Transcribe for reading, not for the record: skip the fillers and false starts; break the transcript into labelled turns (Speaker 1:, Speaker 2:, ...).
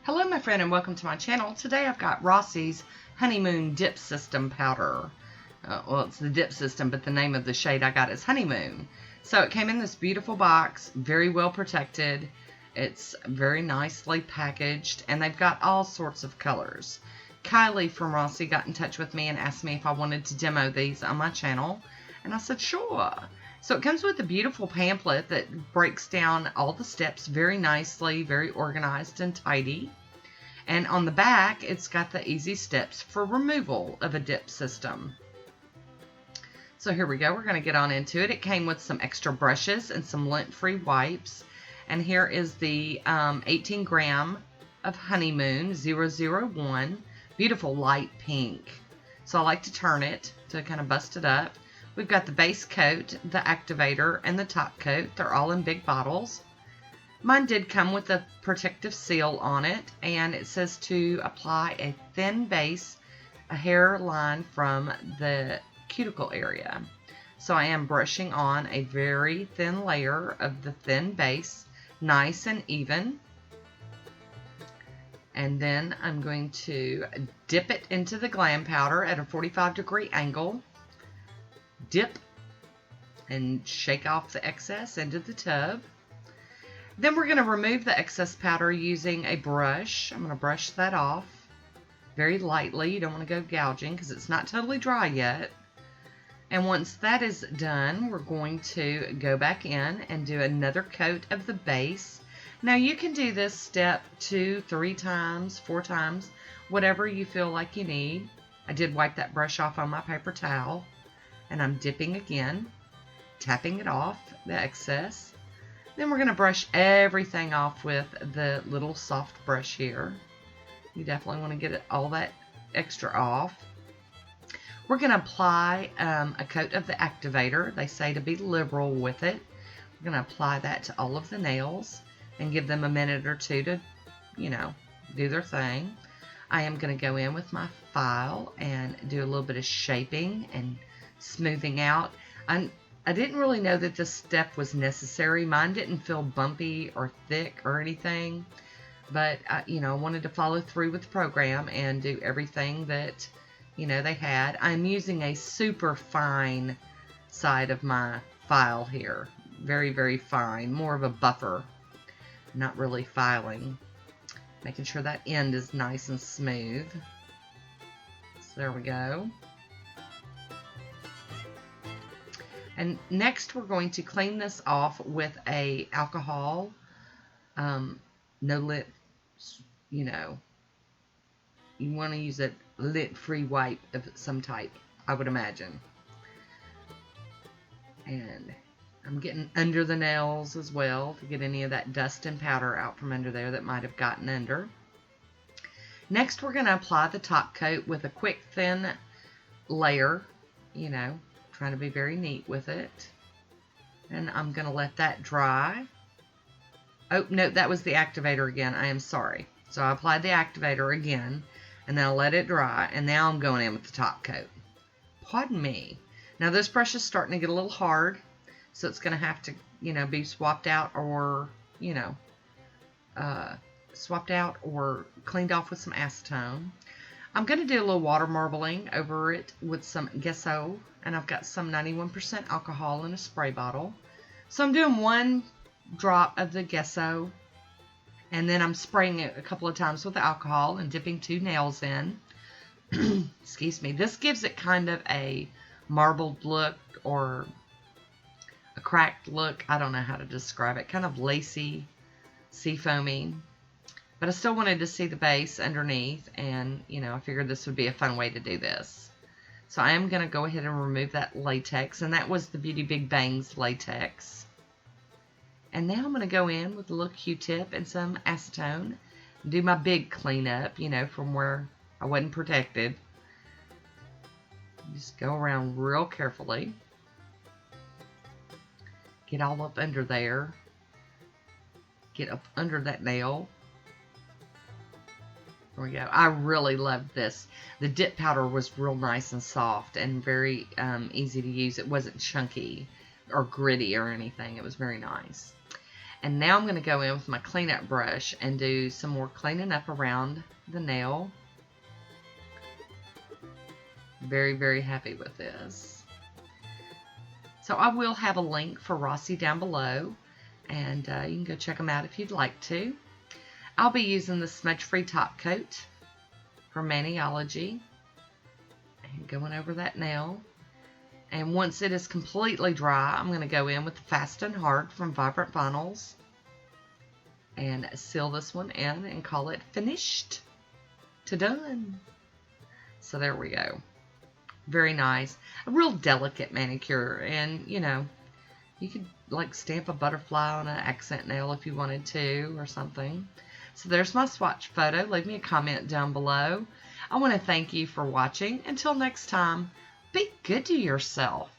Speaker 1: Hello my friend and welcome to my channel. Today I've got Rossi's Honeymoon Dip System Powder. Well, it's the dip system, but the name of the shade I got is Honeymoon. So it came in this beautiful box, very well protected. It's very nicely packaged and they've got all sorts of colors. Kylie from Rossi got in touch with me and asked me if I wanted to demo these on my channel. And I said, sure. So it comes with a beautiful pamphlet that breaks down all the steps very nicely, very organized and tidy. And on the back, it's got the easy steps for removal of a dip system. So here we go. We're going to get on into it. It came with some extra brushes and some lint-free wipes. And here is the 18 gram of Honeymoon 001. Beautiful light pink. So I like to turn it to kind of bust it up. We've got the base coat, the activator, and the top coat. They're all in big bottles. Mine did come with a protective seal on it, and it says to apply a thin base, a hairline from the cuticle area. So I am brushing on a very thin layer of the thin base, nice and even. And then I'm going to dip it into the glam powder at a 45-degree angle. Dip and shake off the excess into the tub. Then we're going to remove the excess powder using a brush. I'm going to brush that off very lightly. You don't want to go gouging because it's not totally dry yet. And once that is done, we're going to go back in and do another coat of the base. Now you can do this step 2, 3 times, 4 times, whatever you feel like you need. I did wipe that brush off on my paper towel. And I'm dipping again, tapping it off, the excess. Then we're going to brush everything off with the little soft brush here. You definitely want to get all that extra off. We're going to apply a coat of the activator. They say to be liberal with it. We're going to apply that to all of the nails and give them a minute or two to, do their thing. I am going to go in with my file and do a little bit of shaping and smoothing out. I didn't really know that this step was necessary. Mine didn't feel bumpy or thick or anything, but I wanted to follow through with the program and do everything that they had. I'm using a super fine side of my file here, very, very fine, more of a buffer, not really filing, making sure that end is nice and smooth. So there we go. And next we're going to clean this off with a alcohol, no lint, you want to use a lint-free wipe of some type, I would imagine. And I'm getting under the nails as well to get any of that dust and powder out from under there that might have gotten under. Next we're going to apply the top coat with a quick thin layer, trying to be very neat with it. And I'm going to let that dry. Oh, no, that was the activator again. I am sorry. So I applied the activator again, and then I'll let it dry, and now I'm going in with the top coat. Pardon me. Now this brush is starting to get a little hard, so it's going to have to, be swapped out or, swapped out or cleaned off with some acetone. I'm going to do a little water marbling over it with some gesso, and I've got some 91% alcohol in a spray bottle. So I'm doing 1 drop of the gesso, and then I'm spraying it a couple of times with the alcohol and dipping 2 nails in. Excuse me. This gives it kind of a marbled look or a cracked look. I don't know how to describe it. Kind of lacy, seafoamy. But I still wanted to see the base underneath, and, I figured this would be a fun way to do this. So I am going to go ahead and remove that latex, and that was the Beauty Big Bangs latex. And now I'm going to go in with a little Q-tip and some acetone and do my big cleanup, from where I wasn't protected. Just go around real carefully. Get all up under there. Get up under that nail. There we go. I really loved this. The dip powder was real nice and soft and very easy to use. It wasn't chunky or gritty or anything. It was very nice. And now I'm going to go in with my cleanup brush and do some more cleaning up around the nail. Very, very happy with this. So I will have a link for Rossi down below, and you can go check them out if you'd like to. I'll be using the smudge-free top coat for Maniology and going over that nail. And once it is completely dry, I'm going to go in with the Fast and Hard from Vibrant Vinyls and seal this one in and call it finished to done. So there we go. Very nice. A real delicate manicure, and you know, you could like stamp a butterfly on an accent nail if you wanted to or something. So there's my swatch photo. Leave me a comment down below. I want to thank you for watching. Until next time, be good to yourself.